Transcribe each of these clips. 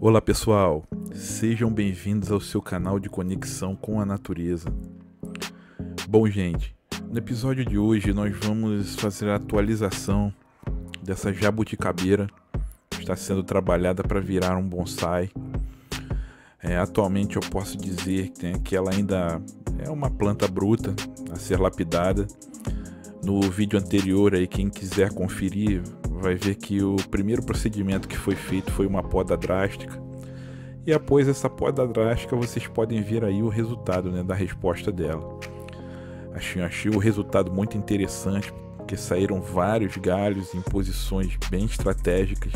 Olá pessoal, sejam bem-vindos ao seu canal de conexão com a natureza. Bom gente, no episódio de hoje nós vamos fazer a atualização dessa jabuticabeira que está sendo trabalhada para virar um bonsai. Atualmente eu posso dizer que ela ainda é uma planta bruta a ser lapidada. No vídeo anterior, aí, quem quiser conferir vai ver que o primeiro procedimento que foi feito foi uma poda drástica. E após essa poda drástica vocês podem ver aí o resultado, da resposta dela. Achei o resultado muito interessante, porque saíram vários galhos em posições bem estratégicas.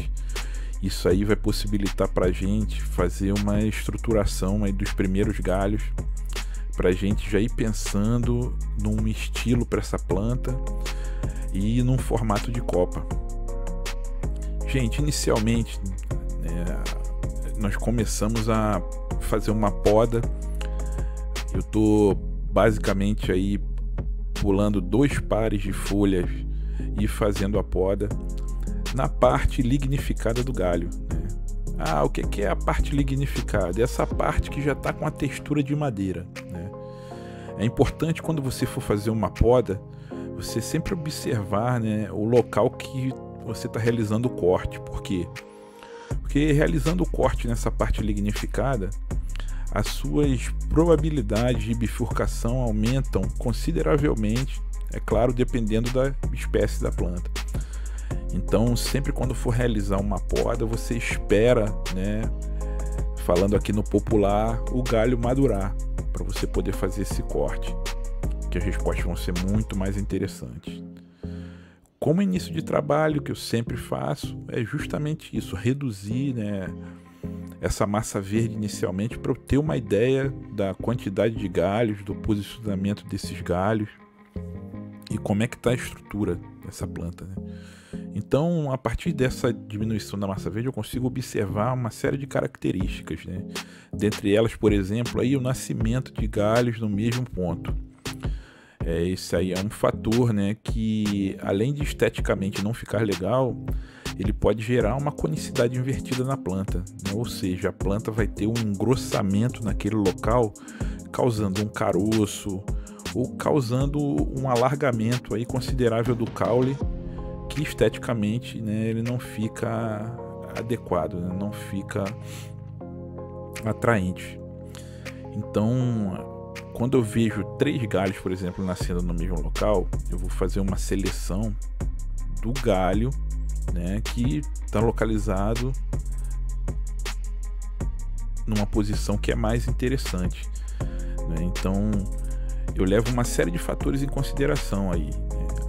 Isso aí vai possibilitar para a gente fazer uma estruturação aí dos primeiros galhos, para a gente já ir pensando num estilo para essa planta e num formato de copa. Gente, inicialmente nós começamos a fazer uma poda. Eu tô basicamente aí pulando 2 pares de folhas e fazendo a poda na parte lignificada do galho. O que é a parte lignificada? Essa parte que já está com a textura de madeira. É importante, quando você for fazer uma poda, você sempre observar o local que você está realizando o corte. Por quê? Porque realizando o corte nessa parte lignificada, as suas probabilidades de bifurcação aumentam consideravelmente, é claro, dependendo da espécie da planta. Então, sempre quando for realizar uma poda, você espera, falando aqui no popular, o galho madurar, para você poder fazer esse corte, que as respostas vão ser muito mais interessantes. Como início de trabalho, que eu sempre faço, é justamente isso, reduzir essa massa verde inicialmente, para eu ter uma ideia da quantidade de galhos, do posicionamento desses galhos e como é que está a estrutura dessa planta. Então, a partir dessa diminuição da massa verde, eu consigo observar uma série de características. Dentre elas, por exemplo, aí, o nascimento de galhos no mesmo ponto. Esse aí é um fator que, além de esteticamente não ficar legal, ele pode gerar uma conicidade invertida na planta. Ou seja, a planta vai ter um engrossamento naquele local, causando um caroço ou causando um alargamento aí considerável do caule, que esteticamente ele não fica adequado, não fica atraente. Então, quando eu vejo 3 galhos, por exemplo, nascendo no mesmo local, eu vou fazer uma seleção do galho que está localizado numa posição que é mais interessante. Então, eu levo uma série de fatores em consideração aí.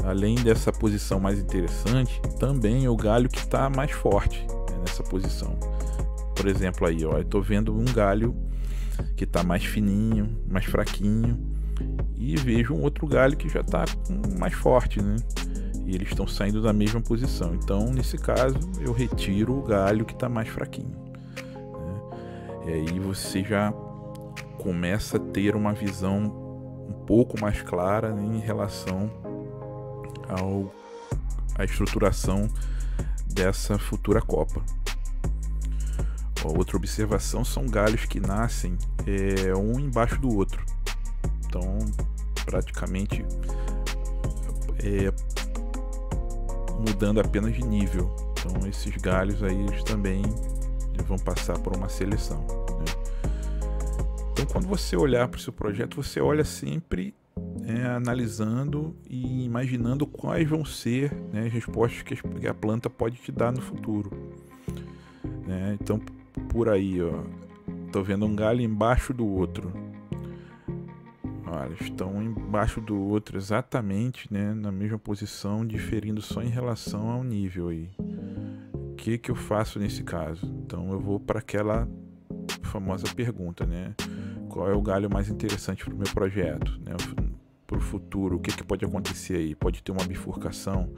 Além dessa posição mais interessante, também o galho que está mais forte nessa posição. Por exemplo, aí, eu estou vendo um galho que está mais fininho, mais fraquinho, e vejo um outro galho que já está mais forte, e eles estão saindo da mesma posição. Então, nesse caso, eu retiro o galho que está mais fraquinho, E aí você já começa a ter uma visão um pouco mais clara em relação à estruturação dessa futura copa. Outra observação são galhos que nascem um embaixo do outro. Então, praticamente mudando apenas de nível. Então, esses galhos aí eles também vão passar por uma seleção. Então, quando você olhar para o seu projeto, você olha sempre analisando e imaginando quais vão ser as respostas que a planta pode te dar no futuro. Então, por aí, tô vendo um galho embaixo do outro. Olha, estão embaixo do outro exatamente, na mesma posição, diferindo só em relação ao nível aí. O que eu faço nesse caso? Então eu vou para aquela famosa pergunta, qual é o galho mais interessante para o meu projeto? para o futuro, o que pode acontecer aí? Pode ter uma bifurcação.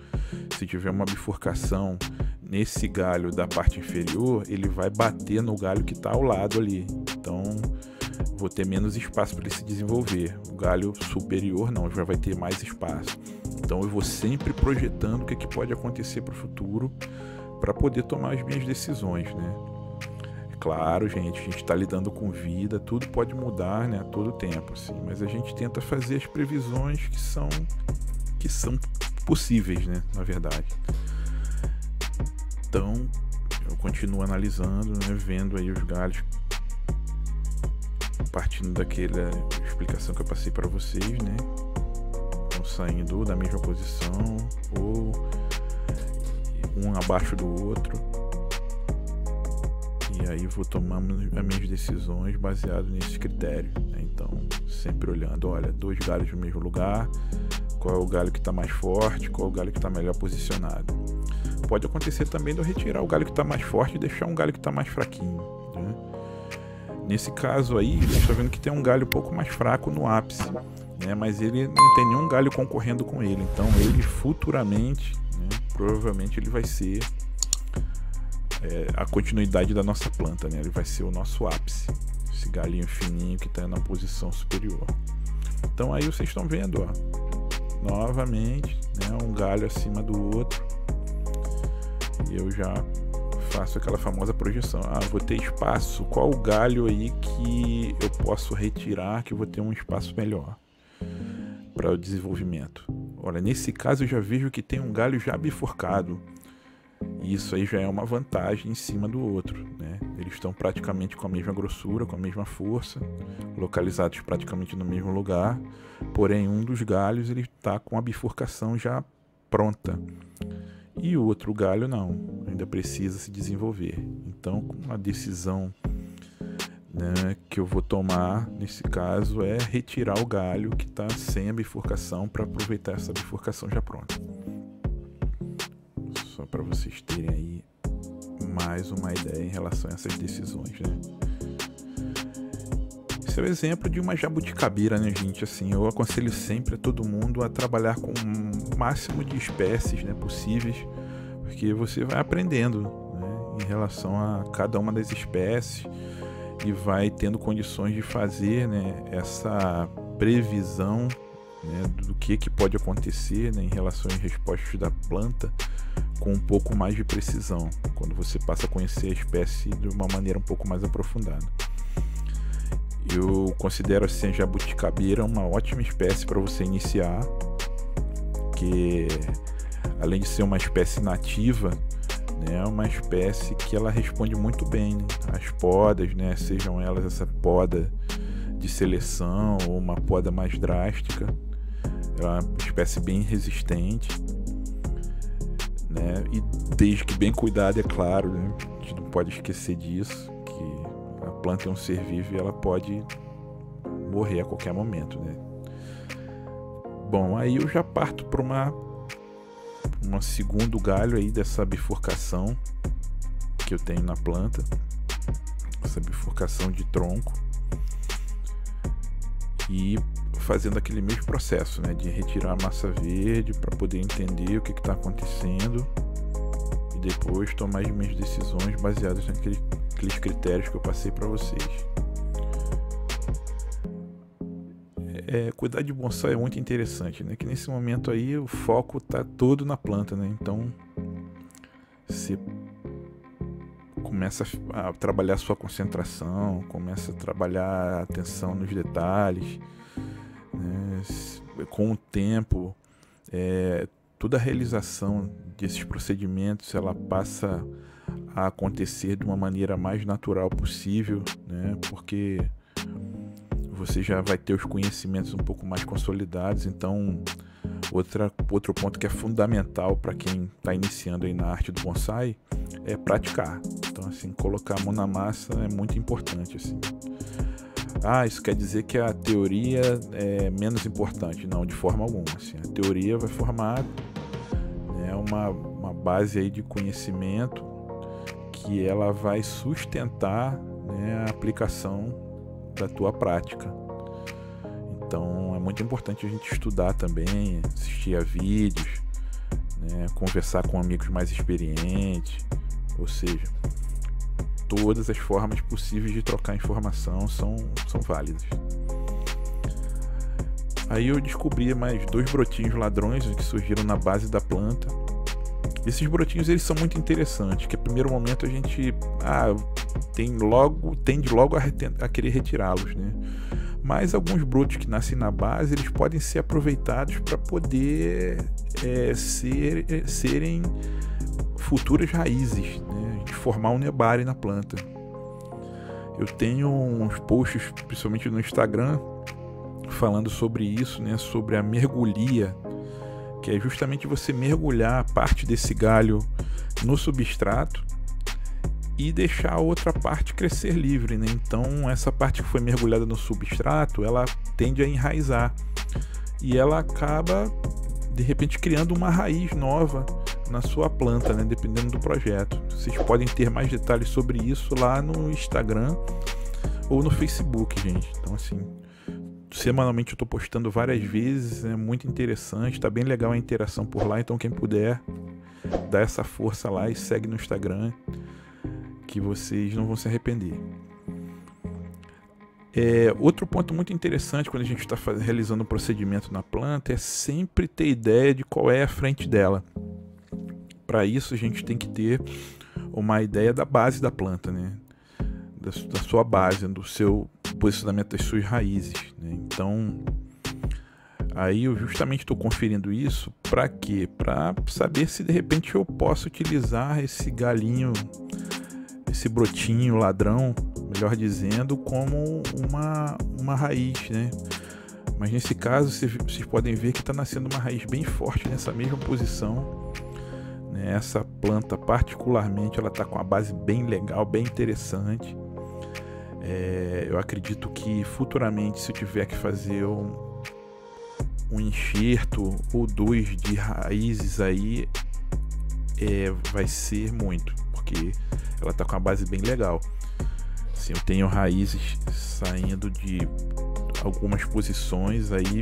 Se tiver uma bifurcação nesse galho da parte inferior, ele vai bater no galho que está ao lado ali. Então, vou ter menos espaço para ele se desenvolver. O galho superior não, já vai ter mais espaço. Então, eu vou sempre projetando o que pode acontecer para o futuro para poder tomar as minhas decisões, né? Claro, gente, a gente está lidando com vida, tudo pode mudar, né, a todo tempo, assim, mas a gente tenta fazer as previsões que são possíveis, né, na verdade. Então, eu continuo analisando, né, vendo aí os galhos, partindo daquela explicação que eu passei para vocês, né, estão saindo da mesma posição ou um abaixo do outro. E aí vou tomando as minhas decisões baseado nesse critério, né? Então, sempre olhando, olha, 2 galhos no mesmo lugar, qual é o galho que está mais forte, qual é o galho que está melhor posicionado. Pode acontecer também de eu retirar o galho que está mais forte e deixar um galho que está mais fraquinho, né? Nesse caso aí, eu estou vendo que tem um galho um pouco mais fraco no ápice, né? Mas ele não tem nenhum galho concorrendo com ele, então ele futuramente, né, provavelmente ele vai ser a continuidade da nossa planta, né? Ele vai ser o nosso ápice, esse galinho fininho que está na posição superior. Então aí vocês estão vendo, ó, novamente, né, um galho acima do outro, e eu já faço aquela famosa projeção. Vou ter espaço, qual o galho aí que eu posso retirar que eu vou ter um espaço melhor para o desenvolvimento? Olha, nesse caso eu já vejo que tem um galho já bifurcado. Isso aí já é uma vantagem em cima do outro, né? Eles estão praticamente com a mesma grossura, com a mesma força, localizados praticamente no mesmo lugar, porém um dos galhos ele está com a bifurcação já pronta e o outro galho não, ainda precisa se desenvolver. Então, a decisão, né, que eu vou tomar nesse caso é retirar o galho que está sem a bifurcação para aproveitar essa bifurcação já pronta. Só para vocês terem aí mais uma ideia em relação a essas decisões, né? Esse é o exemplo de uma jabuticabeira, né, gente? Assim, eu aconselho sempre a todo mundo a trabalhar com o máximo de espécies, né, possíveis, porque você vai aprendendo, né, em relação a cada uma das espécies e vai tendo condições de fazer, né, essa previsão, né, do que pode acontecer, né, em relação às respostas da planta, com um pouco mais de precisão, quando você passa a conhecer a espécie de uma maneira um pouco mais aprofundada. Eu considero assim a jabuticabeira uma ótima espécie para você iniciar, que além de ser uma espécie nativa, né, é uma espécie que ela responde muito bem às podas, né, sejam elas essa poda de seleção ou uma poda mais drástica. Ela é uma espécie bem resistente, né? E desde que bem cuidado, é claro, né? A gente não pode esquecer disso, que a planta é um ser vivo e ela pode morrer a qualquer momento, né? Bom, aí eu já parto para uma segundo galho aí dessa bifurcação que eu tenho na planta, essa bifurcação de tronco, e fazendo aquele mesmo processo, né, de retirar a massa verde para poder entender o que está acontecendo e depois tomar as minhas decisões baseadas naqueles critérios que eu passei para vocês. Cuidar de bonsai é muito interessante, né, que nesse momento aí o foco está todo na planta, né, então você começa a trabalhar a sua concentração, começa a trabalhar a atenção nos detalhes, né? Com o tempo, toda a realização desses procedimentos ela passa a acontecer de uma maneira mais natural possível, né? Porque você já vai ter os conhecimentos um pouco mais consolidados. Então, outro ponto que é fundamental para quem está iniciando aí na arte do bonsai é praticar. Então, assim, colocar a mão na massa é muito importante, assim. Isso quer dizer que a teoria é menos importante? Não, de forma alguma. Assim, a teoria vai formar, né, uma base aí de conhecimento que ela vai sustentar, né, a aplicação da tua prática. Então é muito importante a gente estudar também, assistir a vídeos, né, conversar com amigos mais experientes, ou seja, todas as formas possíveis de trocar informação são válidas. Aí eu descobri mais 2 brotinhos ladrões que surgiram na base da planta. Esses brotinhos eles são muito interessantes, que a primeiro momento a gente tende logo a querer retirá-los, né? Mas alguns brotos que nascem na base, eles podem ser aproveitados para poder serem futuras raízes, né? De formar um nebário na planta. Eu tenho uns posts, principalmente no Instagram, falando sobre isso, né? Sobre a mergulhia, que é justamente você mergulhar parte desse galho no substrato e deixar a outra parte crescer livre, né? Então essa parte que foi mergulhada no substrato, ela tende a enraizar e ela acaba de repente criando uma raiz nova na sua planta, né? Dependendo do projeto. Vocês podem ter mais detalhes sobre isso lá no Instagram ou no Facebook, gente. Então assim, semanalmente eu estou postando várias vezes, é muito interessante, está bem legal a interação por lá, então quem puder dá essa força lá e segue no Instagram, que vocês não vão se arrepender. Outro ponto muito interessante quando a gente está realizando um procedimento na planta é sempre ter ideia de qual é a frente dela. Para isso a gente tem que ter uma ideia da base da planta, né? Da sua base, do seu posicionamento das suas raízes, né? Então aí eu justamente estou conferindo isso para quê? Para saber se de repente eu posso utilizar esse galinho, esse brotinho ladrão, melhor dizendo, como uma raiz, né? Mas nesse caso vocês podem ver que está nascendo uma raiz bem forte nessa mesma posição, né? Essa planta particularmente ela está com uma base bem legal, bem interessante. Eu acredito que futuramente, se eu tiver que fazer um enxerto ou 2 de raízes aí, vai ser muito, porque ela está com uma base bem legal. Assim, eu tenho raízes saindo de algumas posições aí,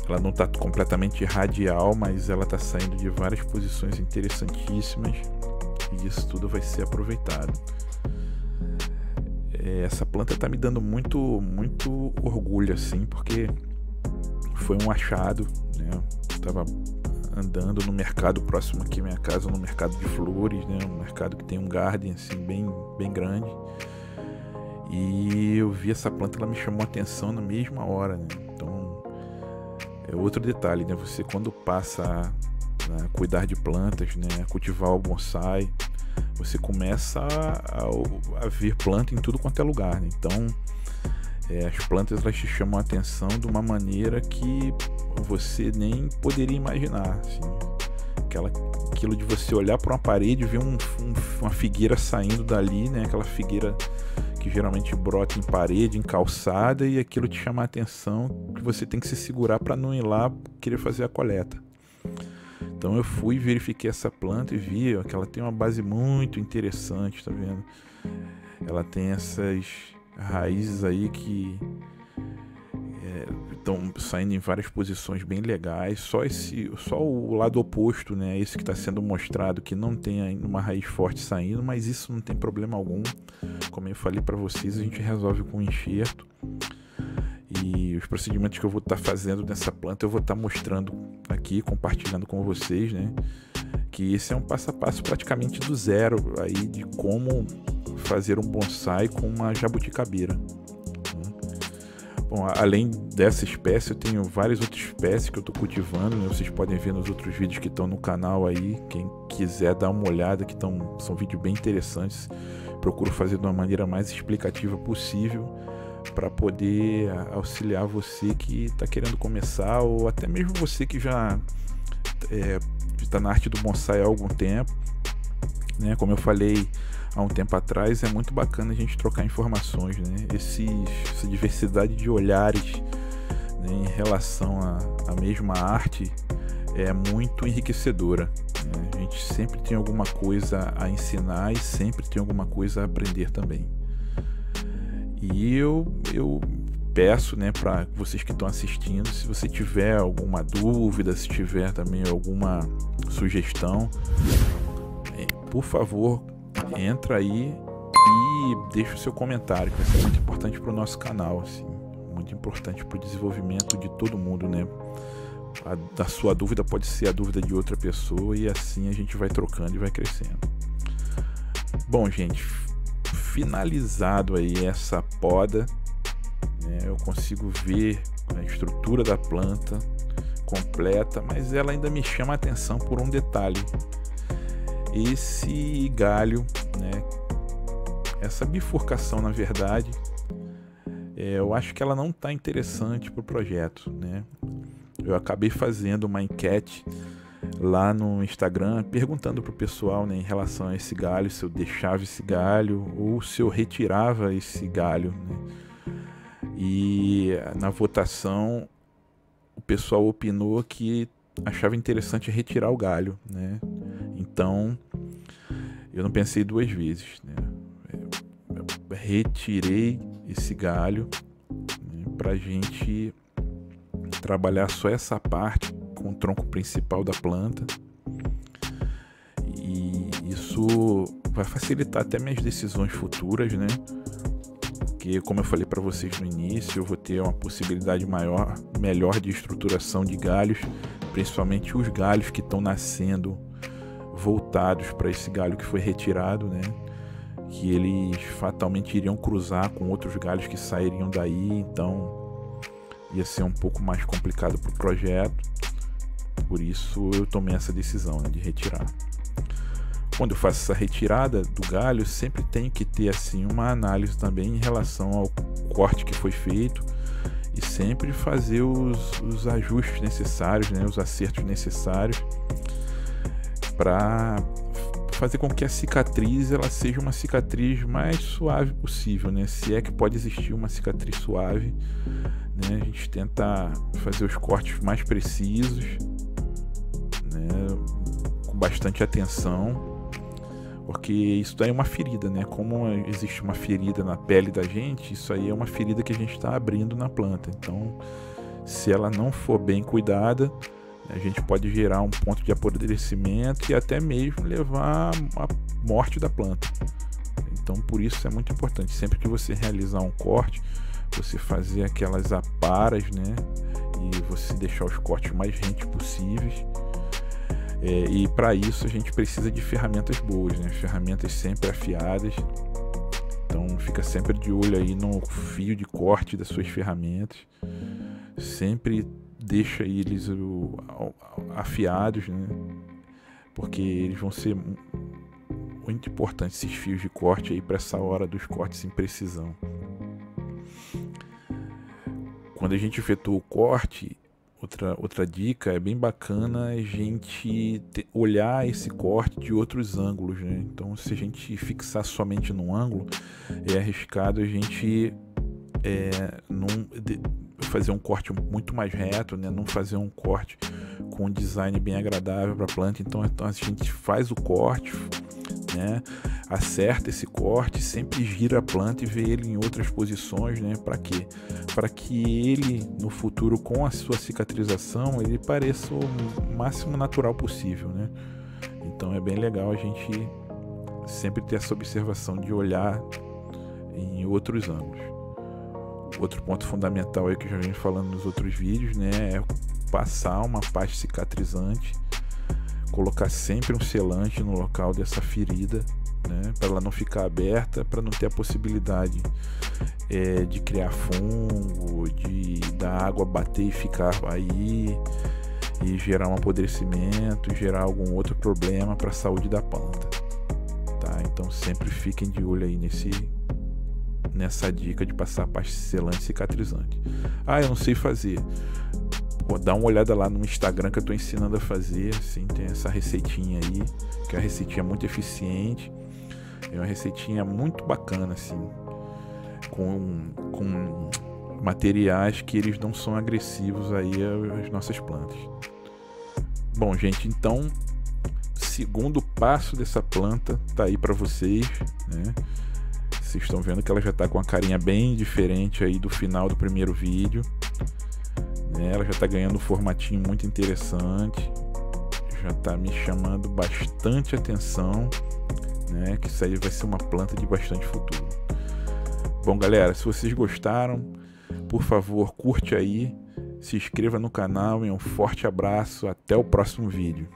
ela não está completamente radial, mas ela está saindo de várias posições interessantíssimas e isso tudo vai ser aproveitado. Essa planta está me dando muito orgulho, assim, porque foi um achado, né? Eu estava andando no mercado próximo aqui à minha casa, no mercado de flores, né? Um mercado que tem um garden assim bem grande, e eu vi essa planta, ela me chamou a atenção na mesma hora, né? Então é outro detalhe, né? Você quando passa a cuidar de plantas, né? A cultivar o bonsai, você começa a ver planta em tudo quanto é lugar, né? Então as plantas elas te chamam a atenção de uma maneira que você nem poderia imaginar, assim. Aquilo de você olhar para uma parede e ver uma figueira saindo dali, né? Aquela figueira que geralmente brota em parede, em calçada, e aquilo te chama a atenção que você tem que se segurar para não ir lá querer fazer a coleta. Então eu fui, verifiquei essa planta e vi que ela tem uma base muito interessante, tá vendo? Ela tem essas raízes aí que estão saindo em várias posições bem legais. Só o lado oposto, né? Esse que está sendo mostrado, que não tem ainda uma raiz forte saindo, mas isso não tem problema algum. Como eu falei para vocês, a gente resolve com enxerto. E os procedimentos que eu vou estar fazendo nessa planta eu vou estar mostrando aqui, compartilhando com vocês, né? Que esse é um passo a passo praticamente do zero aí de como fazer um bonsai com uma jabuticabeira. Bom, além dessa espécie, eu tenho várias outras espécies que eu estou cultivando, né? Vocês podem ver nos outros vídeos que estão no canal aí. Quem quiser dar uma olhada, que são vídeos bem interessantes. Procuro fazer de uma maneira mais explicativa possível, para poder auxiliar você que está querendo começar, ou até mesmo você que já está na arte do bonsai há algum tempo, né? Como eu falei há um tempo atrás, é muito bacana a gente trocar informações, né? Essa diversidade de olhares, né, em relação à mesma arte é muito enriquecedora, né? A gente sempre tem alguma coisa a ensinar e sempre tem alguma coisa a aprender também. E eu peço, né, para vocês que estão assistindo, se você tiver alguma dúvida, se tiver também alguma sugestão, por favor, entra aí e deixa o seu comentário, que vai ser muito importante para o nosso canal, assim, muito importante para o desenvolvimento de todo mundo, né? A sua dúvida pode ser a dúvida de outra pessoa e assim a gente vai trocando e vai crescendo. Bom, gente, finalizado aí essa poda, né, eu consigo ver a estrutura da planta completa, mas ela ainda me chama a atenção por um detalhe. Esse galho, né, essa bifurcação, na verdade, eu acho que ela não está interessante para o projeto, né? Eu acabei fazendo uma enquete lá no Instagram perguntando para o pessoal, né, em relação a esse galho, se eu deixava esse galho ou se eu retirava esse galho, né? E na votação o pessoal opinou que achava interessante retirar o galho, né? Então eu não pensei duas vezes, né? Eu retirei esse galho, né, para a gente trabalhar só essa parte com o tronco principal da planta, e isso vai facilitar até minhas decisões futuras, né? Porque, como eu falei para vocês no início, eu vou ter uma possibilidade melhor de estruturação de galhos, principalmente os galhos que estão nascendo voltados para esse galho que foi retirado, né? Que eles fatalmente iriam cruzar com outros galhos que sairiam daí, então ia ser um pouco mais complicado para o projeto. Por isso eu tomei essa decisão, né, de retirar. Quando eu faço essa retirada do galho, eu sempre tenho que ter assim uma análise também em relação ao corte que foi feito e sempre fazer os ajustes necessários, né, os acertos necessários para fazer com que a cicatriz ela seja uma cicatriz mais suave possível, né? Se é que pode existir uma cicatriz suave, né? A gente tenta fazer os cortes mais precisos, né, com bastante atenção, porque isso daí é uma ferida, né? Como existe uma ferida na pele da gente, isso aí é uma ferida que a gente está abrindo na planta. Então, se ela não for bem cuidada, a gente pode gerar um ponto de apodrecimento e até mesmo levar à morte da planta. Então, por isso é muito importante, sempre que você realizar um corte, você fazer aquelas aparas, né? E você deixar os cortes mais rentes possíveis. E para isso a gente precisa de ferramentas boas, né? Ferramentas sempre afiadas. Então fica sempre de olho aí no fio de corte das suas ferramentas. Sempre deixa eles afiados, né? Porque eles vão ser muito importantes, esses fios de corte aí, para essa hora dos cortes em precisão. Quando a gente efetua o corte, outra dica é bem bacana a gente olhar esse corte de outros ângulos, né? Então, se a gente fixar somente num ângulo, é arriscado a gente não fazer um corte muito mais reto, né? Não fazer um corte com um design bem agradável para a planta. Então a gente faz o corte, né? Acerta esse corte, sempre gira a planta e vê ele em outras posições, né? Para quê? Para que ele no futuro, com a sua cicatrização, ele pareça o máximo natural possível, né? Então é bem legal a gente sempre ter essa observação de olhar em outros ângulos. Outro ponto fundamental aí que eu já venho falando nos outros vídeos, né, é passar uma pasta cicatrizante, colocar sempre um selante no local dessa ferida, né, para ela não ficar aberta, para não ter a possibilidade de criar fungo, da água bater e ficar aí e gerar um apodrecimento, gerar algum outro problema para a saúde da planta, tá? Então sempre fiquem de olho aí nessa dica de passar pasta selante cicatrizante. Eu não sei fazer. Dá uma olhada lá no Instagram que eu estou ensinando a fazer, assim, tem essa receitinha aí, que é uma receitinha muito eficiente, é uma receitinha muito bacana, assim, com materiais que eles não são agressivos aí às nossas plantas. Bom, gente, então segundo passo dessa planta tá aí para vocês, né? Vocês estão vendo que ela já está com uma carinha bem diferente aí do final do primeiro vídeo, né? Ela já está ganhando um formatinho muito interessante, já está me chamando bastante atenção, né? Que isso aí vai ser uma planta de bastante futuro. Bom, galera, se vocês gostaram, por favor, curte aí, se inscreva no canal e um forte abraço. Até o próximo vídeo.